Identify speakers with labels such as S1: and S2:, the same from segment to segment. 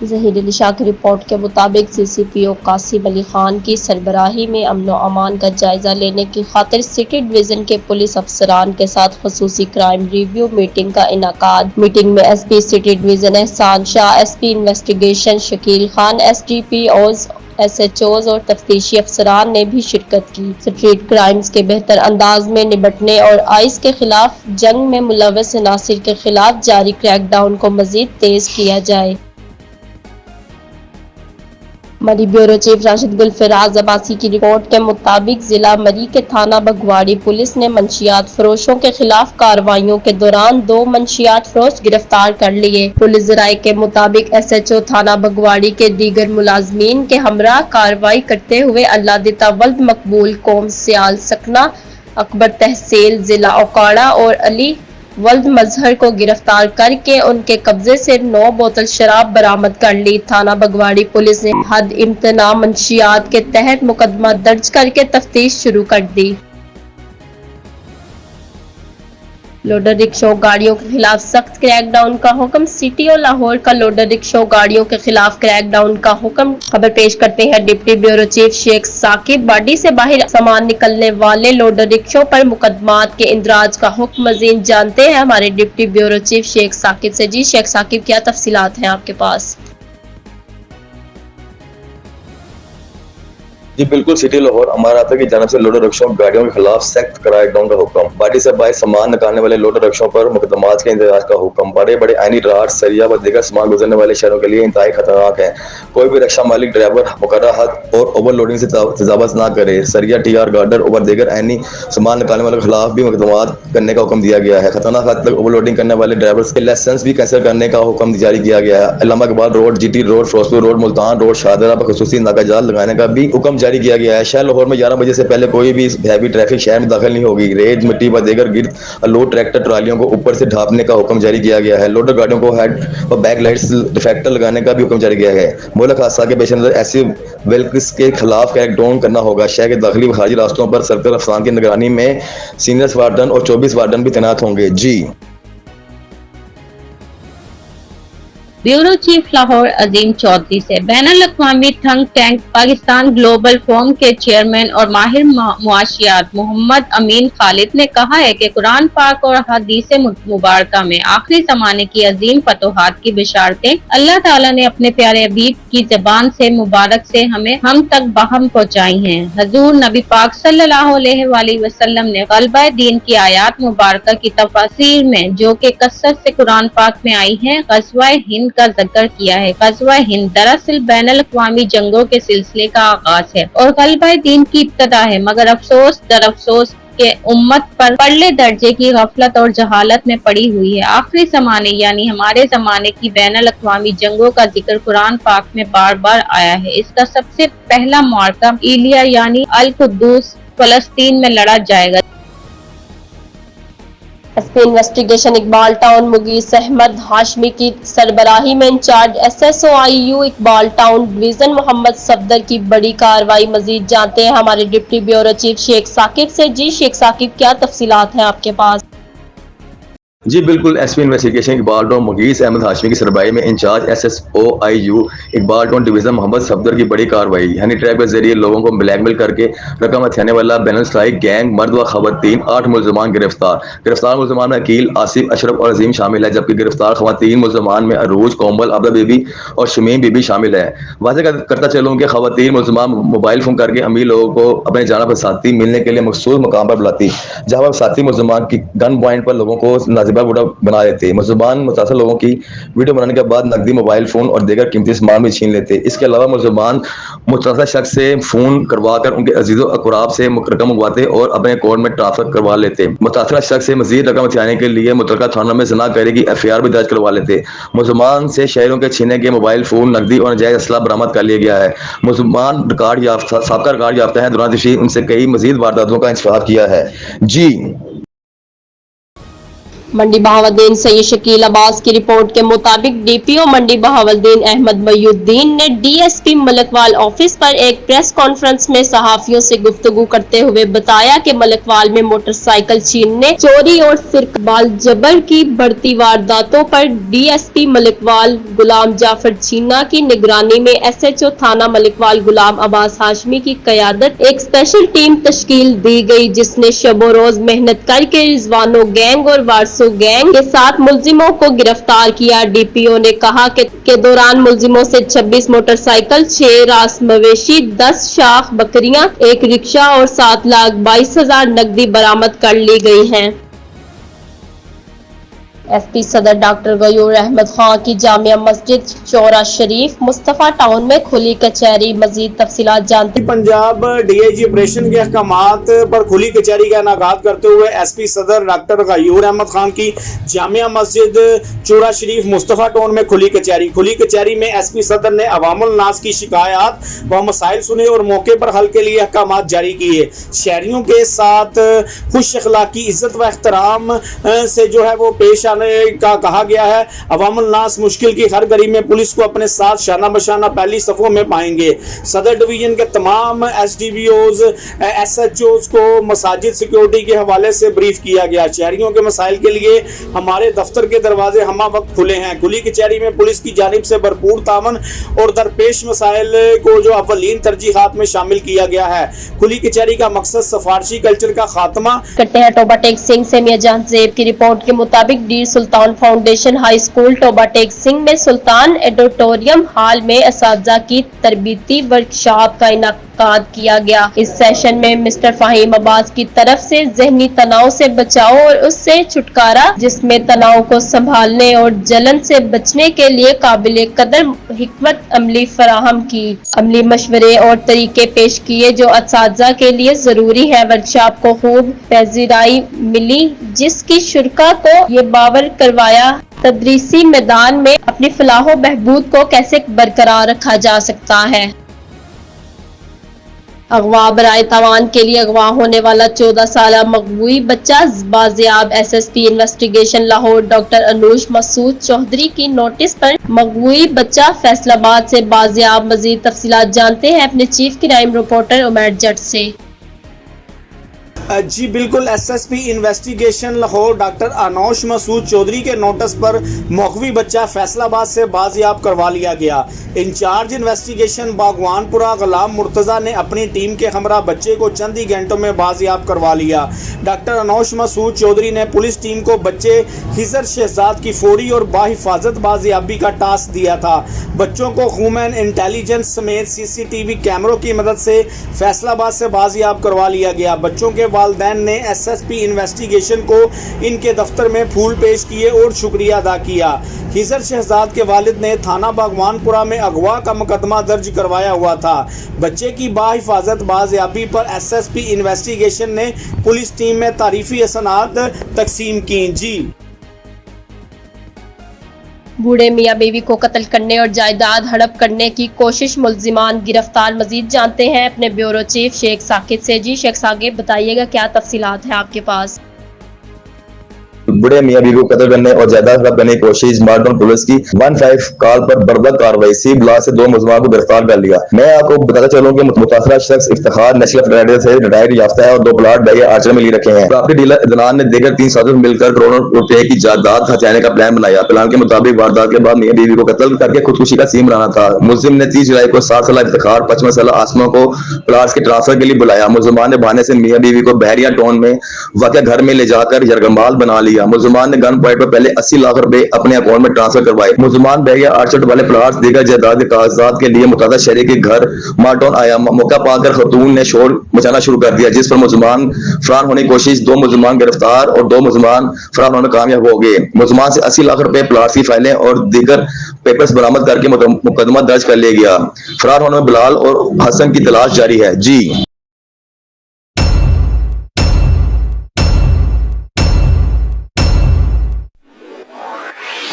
S1: ظہیر علی شاہ کی رپورٹ کے مطابق سی سی پی او قاسم علی خان کی سربراہی میں امن و امان کا جائزہ لینے کی خاطر سٹی ڈویژن کے پولیس افسران کے ساتھ خصوصی کرائم ریویو میٹنگ کا انعقاد۔ میٹنگ میں S P city division Ahsan Shah, S P investigation Shakeel Khan, S D P Os, S H Os اور تفتیشی افسران نے بھی شرکت کی۔ اسٹریٹ کرائمز کے بہتر انداز میں نمٹنے اور آئس کے خلاف جنگ میں ملوث عناصر کے خلاف جاری کریک ڈاؤن کو مزید تیز کیا جائے۔ مری بیورو چیف راشد گل فراز عباسی کی رپورٹ کے مطابق ضلع مری کے تھانہ بگواڑی پولیس نے منشیات فروشوں کے خلاف کارروائیوں کے دوران 2 منشیات فروش گرفتار کر لیے۔ پولیس ذرائع کے مطابق ایس ایچ او تھانہ بگواڑی کے دیگر ملازمین کے ہمراہ کارروائی کرتے ہوئے اللہ دتا ولد مقبول قوم سیال سکنہ اکبر تحصیل ضلع اوکاڑہ اور علی ولد مظہر کو گرفتار کر کے ان کے قبضے سے 9 بوتل شراب برآمد کر لی۔ تھانہ بگواڑی پولیس نے حد امتناع منشیات کے تحت مقدمہ درج کر کے تفتیش شروع کر دی۔ لوڈر رکشوں گاڑیوں کے خلاف سخت کریک ڈاؤن کا حکم۔ سٹی اور لاہور کا لوڈر رکشوں گاڑیوں کے خلاف کریک ڈاؤن کا حکم۔ خبر پیش کرتے ہیں ڈپٹی بیورو چیف شیخ ثاقب۔ باڈی سے باہر سامان نکلنے والے لوڈر رکشوں پر مقدمات کے اندراج کا حکم۔ مزید جانتے ہیں ہمارے ڈپٹی بیورو چیف شیخ ثاقب سے۔ جی شیخ ثاقب، کیا تفصیلات ہیں آپ کے پاس؟
S2: جی بالکل، سٹی لاہور امارات کی جانب سے لوڈر رکشوں گاڑیوں کے خلاف سخت کریک ڈاؤن کا حکم۔ باڈی سے باہر سامان نکالنے والے لوڈر رکشوں پر مقدمات کے اندراج کا حکم۔ بڑے بڑے عینی راڈ، سریا و دیگر سامان گزرنے والے شہروں کے لیے انتہائی خطرناک ہے۔ کوئی بھی رکشہ مالک ڈرائیور مقررہ حد اور اوور لوڈنگ سے تجاوز نہ کرے۔ سریا، ٹی آر، گارڈر اور دیگر عینی سامان نکالنے والوں کے خلاف بھی مقدمات کرنے کا حکم دیا گیا ہے۔ خطرناک حد تک اوور لوڈنگ کرنے والے ڈرائیورز کے لائسنس بھی کینسل کرنے کا حکم جاری کیا گیا ہے۔ Allama Iqbal road, G T road, Ferozepur road, Multan road, Shahdara پر خصوصی ناکہ جات لگانے کا بھی حکم جاری کیا گیا ہے۔ شہر لاہور میں 11 بجے سے پہلے کوئی بھی ہیوی ٹریفک شہر میں داخل نہیں ہوگی۔ ریت، مٹی و دیگر گرد آلود ٹریکٹر ٹرالیوں کو اوپر سے ڈھانپنے کا حکم جاری کیا گیا ہے۔ لوڈر گاڑیوں کو ہیڈ و بیک لائٹس ریفلیکٹر لگانے کا بھی حکم جاری کیا ہے۔ مہلک حادثات کے پیش نظر ایسی وہیکلز کے خلاف کریک ڈاؤن کرنا ہوگا۔ شہر کے داخلی و خارجی راستوں پر سرکل افسران کی نگرانی میں سینئر وارڈن اور 24 وارڈن بھی تعینات ہوں گے۔ جی
S3: بیورو چیف لاہور عظیم چودھری سے بین الاقوامی think tank Pakistan global forum کے چیئرمین اور ماہر معاشیات محمد امین خالد نے کہا ہے کہ قرآن پاک اور حدیث مبارکہ میں آخری زمانے کی عظیم فتوحات کی بشارتیں اللہ تعالیٰ نے اپنے پیارے حبیب کی زبان سے مبارک سے ہم تک باہم پہنچائی ہیں۔ حضور نبی پاک صلی اللہ علیہ وآلہ وسلم نے غلبہ دین کی آیات مبارکہ کی تفاسیر میں جو کہ کثرت سے قرآن پاک میں آئی ہیں، غزوہ ہند کا ذکر کیا ہے۔ غزوہ ہند دراصل بین الاقوامی جنگوں کے سلسلے کا آغاز ہے اور غلبہ دین کی ابتدا ہے، مگر افسوس در افسوس کہ امت پر پرلے درجے کی غفلت اور جہالت میں پڑی ہوئی ہے۔ آخری زمانے یعنی ہمارے زمانے کی بین الاقوامی جنگوں کا ذکر قرآن پاک میں بار بار آیا ہے۔ اس کا سب سے پہلا معرکہ ایلیا یعنی القدس فلسطین میں لڑا جائے گا۔
S1: S P investigation Iqbal town Mughees Ahmed Hashmi کی سربراہی میں incharge S S O I U Iqbal town division Muhammad Safdar کی بڑی کارروائی۔ مزید جانتے ہیں ہمارے ڈپٹی بیورو چیف شیخ ثاقب سے۔ جی شیخ ثاقب، کیا تفصیلات ہیں آپ کے پاس؟
S2: جی بالکل، S P investigation Iqbal town Mughees Ahmed Hashmi کی سربراہی میں incharge S S O I U Iqbal town division Muhammad Safdar کی بڑی کارروائی۔ ہنی ٹریپ کے ذریعے لوگوں کو بلیک میل کر کے رقم ہتھیانے والا بین الاضلاعی گینگ مرد و خواتین 8 ملزمان گرفتار۔ گرفتار ملزمان میں عقیل، آصف، اشرف اور عظیم شامل ہے، جبکہ گرفتار خواتین ملزمان میں عروج، کومل، عبدہ بی بی اور شمیم بی بی شامل ہے۔ واضح کرتا چلوں کہ خواتین ملزمان موبائل فون کر کے امیر لوگوں کو اپنے جانب ساتھی ملنے کے لیے مخصوص مقام پر بلاتی، جہاں پر ساتھی ملزمان کی گن پوائنٹ پر لوگوں کو ویڈیو بنا لیتے۔ ملزمان متاثر لوگوں کی ویڈیو بنانے کے بعد نقدی، موبائل فون اور دیگر قیمتی سامان بھی چھین لیتے۔ اس کے علاوہ ملزمان متاثرہ شخص سے فون کروا کر ان کے عزیز و اقربا سے رقم منگواتے اور اپنے اکاؤنٹ میں ٹرانسفر کروا لیتے۔ متاثرہ شخص سے مزید رقم ہتھیانے کے لیے متعلقہ تھانوں میں زنا کاری کی ایف آئی آر بھی درج کروا لیتے۔ ملزمان سے شہریوں کے چھینے کے موبائل فون، نقدی اور ناجائز اسلحہ برآمد کر لیا گیا ہے۔ ملزمان سابقہ ریکارڈ یافتہ ہیں۔ دوران تفتیش ان سے کئی مزید وارداتوں کا انکشاف کیا ہے۔ جی
S1: मंडी बहावुद्दीन सैयद शकील अब्बास की रिपोर्ट के मुताबिक डीपीओ मंडी बहावुद्दीन अहमद मयूद्दीन ने डीएसपी मलकवाल ऑफिस पर एक प्रेस कॉन्फ्रेंस में सहाफियों से गुफ्तगू करते हुए बताया कि मलकवाल में मोटरसाइकिल छीनने, चोरी और फिरकाबाल जबर की बढ़ती वारदातों पर डीएसपी मलकवाल गुलाम जाफर छीना की निगरानी में एसएचओ थाना मलकवाल गुलाम अब्बास हाशमी की क़यादत एक स्पेशल टीम तश्कील दी गई, जिसने शबो रोज मेहनत करके रिजवानो गैंग और वारसो गैंग के 7 मुलजिमों को गिरफ्तार किया। डीपीओ ने कहा के दौरान मुलजिमों से 26 मोटरसाइकिल, 6 रास मवेशी, 10 शाख बकरियां, 1 रिक्शा और 7,22,000 नकदी बरामद कर ली गई हैं। एसपी सदर डॉक्टर गयूर अहमद खान की जामिया मस्जिद चौरा शरीफ मुस्तफा टाउन में खुली कचहरी। मजीद तफसीलात जानते
S4: पंजाब डीआईजी ऑपरेशन के अहकामात पर खुली कचहरी का इनाकात करते हुए एसपी सदर डॉक्टर गयूर अहमद खान की जामिया मस्जिद चौरा शरीफ मुस्तफा टाउन में खुली कचहरी में एसपी सदर ने अवामुल नास की शिकायत व मसाइल सुने और मौके पर हल के लिए अहकामात जारी किए। शहरियों के साथ खुश अखलाकी, इज्जत व एहतराम से जो है वो पेश का कहा गया है। अवामुल नास मुश्किल की हर घड़ी में पुलिस को अपने साथ शाना बशाना पहली सफों में पाएंगे। सदर डिवीजन के तमाम एसडीबीओज एसएचओज को मसाजिद सिक्योरिटी के हवाले से ब्रीफ किया गया। शहरियों के मसाइल के लिए हमारे दफ्तर के दरवाजे हमा वक्त खुले हैं। खुली कचहरी में पुलिस की जानिब से भरपूर तावन और दरपेश मसाइल को जो अव्वलीन तरजीहात में शामिल किया गया है। खुली कचहरी का मकसद सफारशी कल्चर का खात्मा
S1: करते हैं। टोबा टेक सिंह से मियां जान ज़ेब की रिपोर्ट के मुताबिक the Sultan foundation high school Toba Tek Singh में सुल्तान एडिटोरियम हॉल में असातिज़ा की तरबीती वर्कशॉप का इनाकात किया गया। इस सेशन में मिस्टर फाहीम अब्बास की तरफ से ज़हनी तनाव से बचाव और उससे छुटकारा, जिसमें तनाव को संभालने और जलन से बचने के लिए काबिल कदर हिकमत अमली फराहम की, अमली मशवरे और तरीके पेश किए जो असातिज़ा के लिए जरूरी है। वर्कशॉप को खूब पजीराई मिली, जिसकी शुरका को ये बावर करवाया तदरीसी मैदान में अपनी फलाह व बहबूद को कैसे बरकरार रखा जा सकता है। अगवा बराए तवान के लिए अगवा होने वाला 14 साला मकबूई बच्चा बाजियाब। SSP investigation Lahore doctor Anoosh Masood Chaudhry की नोटिस पर मकबूई बच्चा फैसलाबाद से बाजियाब। मजीद तफसीलात जानते हैं अपने chief crime reporter Umair Jatt से।
S4: जी बिल्कुल, SSP investigation Lahore doctor Anoosh Masood Chaudhry के नोटिस पर मौकवी बच्चा फैसलाबाद से बाजियाब करवा लिया गया। इंचार्ज इन्वेस्टिगेशन बागवानपुरा गुलाम मुर्तज़ा ने अपनी टीम के हमरा बच्चे को चंद ही घंटों में बाजियाब करवा लिया। डॉक्टर अनूश मसूद चौधरी ने पुलिस टीम को बच्चे खिजर शहजाद की फौरी और बाहिफाजत बाजियाबी का टास्क दिया था। बच्चों को ह्यूमन इंटेलिजेंस समेत सीसीटीवी कैमरों की मदद से फैसलाबाद से बाजियाब करवा लिया गया। बच्चों के वालिदैन ने एसएसपी इन्वेस्टिगेशन को इनके दफ्तर में फूल पेश किए और शुक्रिया अदा किया। खिजर शहजाद के वालिद ने थाना बागवानपुरा में अगवा का मुकदमा दर्ज करवाया हुआ था। बच्चे की बाहिफाजत बाजियाबी पर एसएसपी इन्वेस्टिगेशन ने पुलिस टीम में तारीफी असनाद तकसीम की। जी
S1: बूढ़े मियां बीवी को कत्ल करने और जायदाद हड़प करने की कोशिश, मुल्जिमान गिरफ्तार। मजीद जानते हैं अपने ब्यूरो चीफ शेख साकिब से। जी शेख साकिब, बताइएगा क्या तफसीलात है आपके पास।
S2: बूढ़े मियां बीवी को कत्ल करने और जायदाद हड़प करने की कोशिश, मार्टन पुलिस की 15 कॉल पर बर्बक कार्रवाई, सी ब्लाक से 2 मुलजमान को गिरफ्तार कर लिया। मैं आपको बताता चलूं कि मुतासरा शख्स इफ्तिखार नेशनल फेडरेशन से रिटायर याफ्ता है और 2 प्लाट बहरिया आर्चर में ली रखे हैं। प्रॉपर्टी डीलर इदनान ने देकर 3 साथियों मिलकर करोड़ों रुपए की जायदाद हथियाने का प्लान बनाया। प्लान के मुताबिक वारदात के बाद मियां बीवी को कत्ल करके खुदकुशी का सीन बनाना था। मुलजिम ने 30 जुलाई को 60 साल इफ्तिखार, 55 साल आसमा को प्लाट के ट्रांसफर के लिए बुलाया। मुलजमान ने बहाने से मियां बीवी को बहरिया टाउन में वाक़ घर में ले जाकर यरगमाल बना लिया। मुलजमान ने गन पॉइंट पर पहले 80 लाख रुपए अपने अकाउंट में ट्रांसफर करवाए। मुलजमान बहरिया आर्चर वाले प्लाट दीगर जायदाद के कागजात के लिए मुतादा शहरी के घर मार्टन आया। मौका पाकर खतून ने शोर मचाना शुरू कर दिया, जिस पर मुलजमान फरार होने की कोशिश, 2 मुलजमान गिरफ्तार और 2 मुलजमान फरार होने में कामयाब हो गए। मुलजमान से 80 लाख रुपए, प्लाट की फाइलें और दीगर पेपर्स बरामद करके मुकदमा दर्ज कर लिया गया। फरार होने में बिलाल और हसन की तलाश जारी है। जी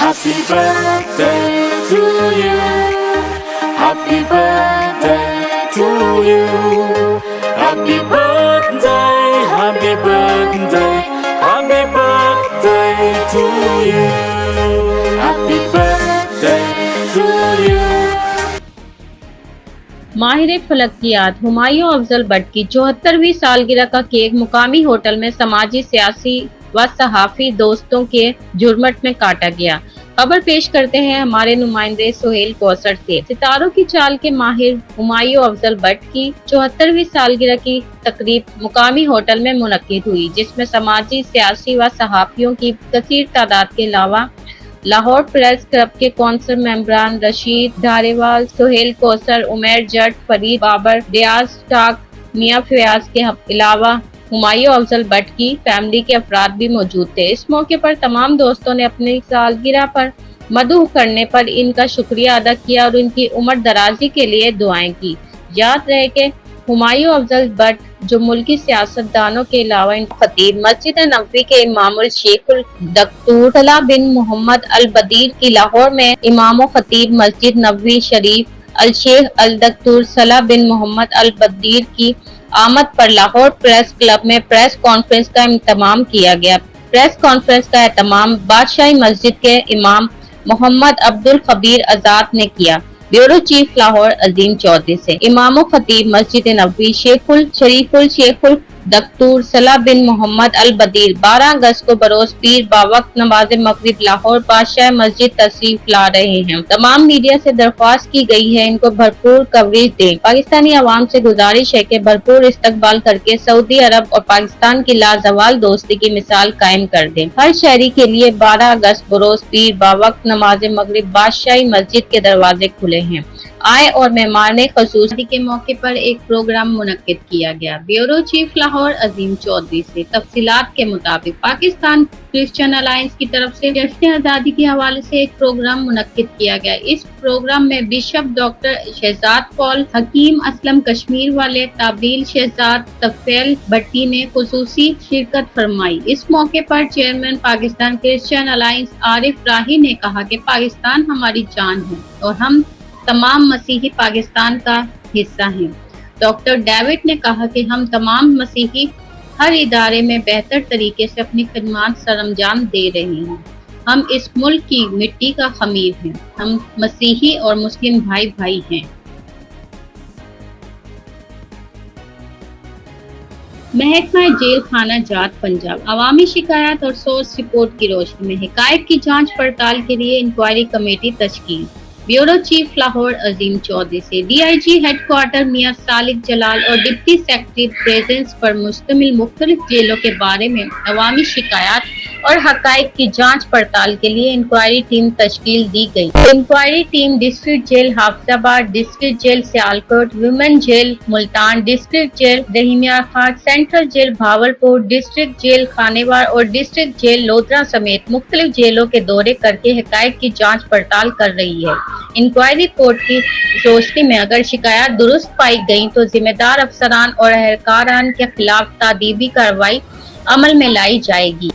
S5: Happy birthday to you. Happy birthday to you. Happy birthday, happy birthday, happy birthday to
S3: माहिर फलकियात हुमायूं अफजल भट्ट की 74वीं सालगिरह का केक मुकामी होटल में समाजी, सियासी व सहाफी दोस्तों के जुर्मट में काटा गया। खबर पेश करते हैं हमारे नुमाइंदे सुहेल कौसर से। सितारों की चाल के माहिर हुमायूं अफजल भट्ट की 74वीं सालगिरह की तकरीब मुकामी होटल में मुनक्किद हुई, जिसमें समाजी, सियासी व सहाफियों की कसीर तादाद के अलावा लाहौर प्रेस क्लब के कौंसल मेंबरान रशीद धारेवाल, सुहेल कौसर, उमैर जट, फरीद बाबर, रियाज टाक, मियां फयाज के अलावा हुमायूं अफजल भट्ट की फैमिली के अफराद भी मौजूद थे। इस मौके पर तमाम दोस्तों ने अपनी सालगिरह पर मदहू करने पर इनका शुक्रिया अदा किया और उनकी उम्र दराजी के लिए दुआएं की। याद रहे कि हुमायूं अफजल भट्ट जो मुल्की सियासतदानों के अलावा खतीब मस्जिद नबवी के इमामुल शेखुल दक्तूर सलाह बिन मोहम्मद अल बदीर की लाहौर में इमाम खतीब मस्जिद नबवी शरीफ अल शेख अल दक्तूर सलाह बिन मोहम्मद अल बदीर की आमद पर लाहौर प्रेस क्लब में प्रेस कॉन्फ्रेंस का इंतजाम किया गया। प्रेस कॉन्फ्रेंस का एहतमाम बादशाही मस्जिद के इमाम मोहम्मद अब्दुल खबीर आजाद ने किया। ब्यूरो चीफ लाहौर अजीम चौधरी से इमाम खतीब मस्जिद नबवी शेखुल शरीफुल शेखुल दक्तूर सलाह बिन मोहम्मद अल बदीर 12 अगस्त को बरोज पीर बावक्त नमाज मगरिब लाहौर बादशाह मस्जिद तशरीफ ला रहे हैं। तमाम मीडिया से दरख्वास्त की गई है इनको भरपूर कवरेज दें। पाकिस्तानी आवाम से गुजारिश है कि भरपूर इस्तकबाल करके सऊदी अरब और पाकिस्तान की लाजवाल दोस्ती की मिसाल कायम कर दें। हर शहरी के लिए 12 अगस्त बरोज पीर बावक्त नमाज मगरिब बादशाही मस्जिद के दरवाजे खुले हैं। आए और मेहमान खसूस के मौके पर एक प्रोग्राम मुनक्किद किया गया। ब्यूरो चीफ लाहौर अजीम चौधरी से तफसीलात के मुताबिक पाकिस्तान क्रिश्चियन अलायंस की तरफ से जश्न आज़ादी के हवाले से एक प्रोग्राम मुनक्किद किया गया। इस प्रोग्राम में बिशप डॉक्टर शहजाद पॉल, हकीम असलम कश्मीर वाले, ताबील शहजाद तफैल भट्टी ने खुसूसी शिरकत फरमाई। इस मौके पर chairman Pakistan Christian alliance Arif Rahi ने कहा कि पाकिस्तान हमारी जान है और हम तमाम मसीही पाकिस्तान का हिस्सा हैं। डॉक्टर डेविड ने कहा कि हम तमाम मसीही हर इदारे में बेहतर तरीके से अपनी खिदमत सरअंजाम दे रहे हैं। हम इस मुल्क की मिट्टी का खमीर हैं। हम मसीही और मुस्लिम भाई भाई हैं। महकमा जेल खाना जात पंजाब अवामी शिकायत और सोर्स रिपोर्ट की रोशनी में हिकायत की जांच पड़ताल के लिए इंक्वायरी कमेटी तश्कील। ब्यूरो चीफ लाहौर अजीम चौधरी से डीआईजी हेडक्वार्टर मियां सालिक जलाल और डिप्टी सेक्रेटरी प्रेजेंस पर मुश्तमिल मुख्तलिफ जेलों के बारे में अवामी शिकायत और हकायक की जांच पड़ताल के लिए इंक्वायरी टीम तश्कील दी गई। Inquiry team district jail Hafizabad, district jail Sialkot, women jail Multan, district jail Rahim Yar Khan, central jail Bahawalpur, district jail Khanewal और डिस्ट्रिक्ट जेल लोधरा समेत मुख्तलिफ जेलों के दौरे करके हकायक की जांच पड़ताल कर रही है। इंक्वायरी रिपोर्ट की रोशनी में अगर शिकायत दुरुस्त पाई गई तो जिम्मेदार अफसरान और अहलकारान के खिलाफ तादीबी कार्रवाई अमल में लाई जाएगी।